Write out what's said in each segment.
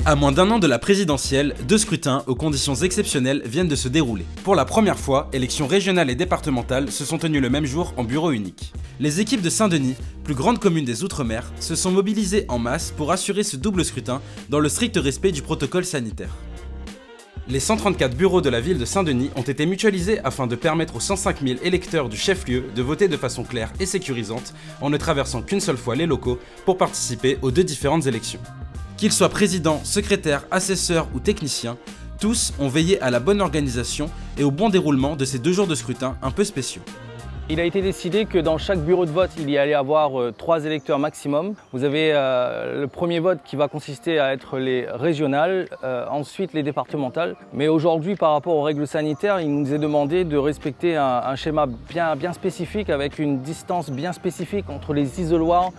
À moins d'un an de la présidentielle, 2 scrutins aux conditions exceptionnelles viennent de se dérouler. Pour la première fois, élections régionales et départementales se sont tenues le même jour en bureau unique. Les équipes de Saint-Denis, plus grande commune des Outre-mer, se sont mobilisées en masse pour assurer ce double scrutin dans le strict respect du protocole sanitaire. Les 134 bureaux de la ville de Saint-Denis ont été mutualisés afin de permettre aux 105 000 électeurs du chef-lieu de voter de façon claire et sécurisante en ne traversant qu'une seule fois les locaux pour participer aux 2 différentes élections. Qu'ils soient présidents, secrétaires, assesseurs ou techniciens, tous ont veillé à la bonne organisation et au bon déroulement de ces 2 jours de scrutin un peu spéciaux. Il a été décidé que dans chaque bureau de vote, il y allait avoir 3 électeurs maximum. Vous avez le premier vote qui va consister à être les régionales, ensuite les départementales. Mais aujourd'hui, par rapport aux règles sanitaires, il nous est demandé de respecter un schéma bien spécifique avec une distance bien spécifique entre les isoloirs,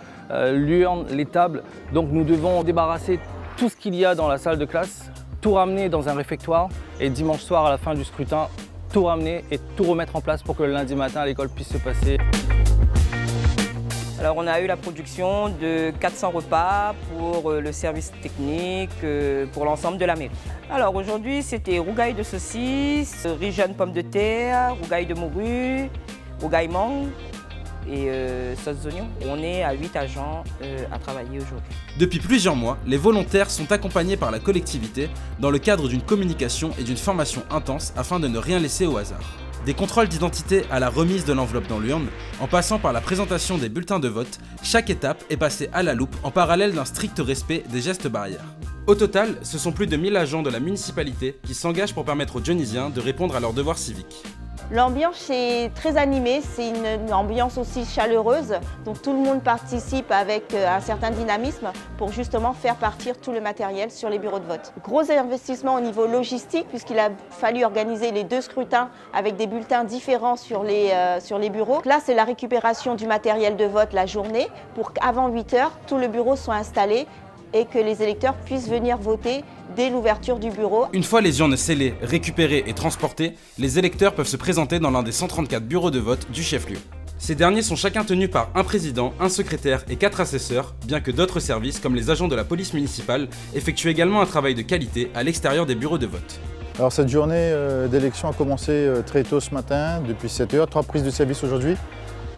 l'urne, les tables. Donc nous devons débarrasser tout ce qu'il y a dans la salle de classe, tout ramener dans un réfectoire et dimanche soir à la fin du scrutin, tout ramener et tout remettre en place pour que le lundi matin l'école puisse se passer. Alors on a eu la production de 400 repas pour le service technique, pour l'ensemble de la mairie. Alors aujourd'hui c'était rougail de saucisse, riz jaune pomme de terre, rougail de morue, rougail mangue et sauce d'oignon. On est à 8 agents à travailler aujourd'hui. Depuis plusieurs mois, les volontaires sont accompagnés par la collectivité dans le cadre d'une communication et d'une formation intense afin de ne rien laisser au hasard. Des contrôles d'identité à la remise de l'enveloppe dans l'urne, en passant par la présentation des bulletins de vote, chaque étape est passée à la loupe en parallèle d'un strict respect des gestes barrières. Au total, ce sont plus de 1000 agents de la municipalité qui s'engagent pour permettre aux Dionysiens de répondre à leurs devoirs civiques. L'ambiance est très animée, c'est une ambiance aussi chaleureuse, donc tout le monde participe avec un certain dynamisme pour justement faire partir tout le matériel sur les bureaux de vote. Gros investissement au niveau logistique puisqu'il a fallu organiser les 2 scrutins avec des bulletins différents sur les bureaux. Là, c'est la récupération du matériel de vote la journée pour qu'avant 8 h, tout le bureau soit installé et que les électeurs puissent venir voter dès l'ouverture du bureau. Une fois les urnes scellées, récupérées et transportées, les électeurs peuvent se présenter dans l'un des 134 bureaux de vote du chef-lieu. Ces derniers sont chacun tenus par un président, un secrétaire et 4 assesseurs, bien que d'autres services, comme les agents de la police municipale, effectuent également un travail de qualité à l'extérieur des bureaux de vote. Alors cette journée d'élection a commencé très tôt ce matin, depuis 7 h, 3 prises de service aujourd'hui,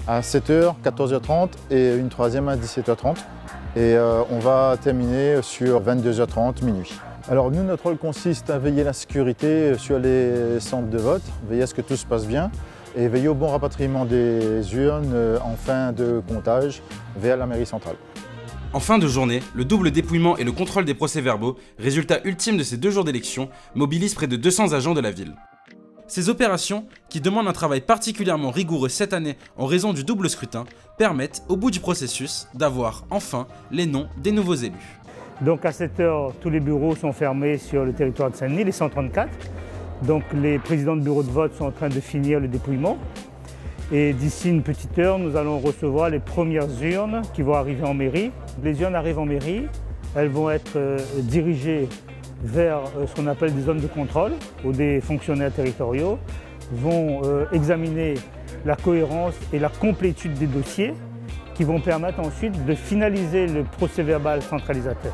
à 7 h, 14 h 30 et une troisième à 17 h 30. Et on va terminer sur 22 h 30, minuit. Alors nous, notre rôle consiste à veiller la sécurité sur les centres de vote, veiller à ce que tout se passe bien et veiller au bon rapatriement des urnes en fin de comptage vers la mairie centrale. En fin de journée, le double dépouillement et le contrôle des procès-verbaux, résultat ultime de ces 2 jours d'élection, mobilisent près de 200 agents de la ville. Ces opérations, qui demandent un travail particulièrement rigoureux cette année en raison du double scrutin, permettent, au bout du processus, d'avoir enfin les noms des nouveaux élus. Donc à 7 h, tous les bureaux sont fermés sur le territoire de Saint-Denis, les 134. Donc les présidents de bureaux de vote sont en train de finir le dépouillement. Et d'ici une petite heure, nous allons recevoir les premières urnes qui vont arriver en mairie. Les urnes arrivent en mairie, elles vont être dirigées vers ce qu'on appelle des zones de contrôle, où des fonctionnaires territoriaux vont examiner la cohérence et la complétude des dossiers qui vont permettre ensuite de finaliser le procès-verbal centralisateur.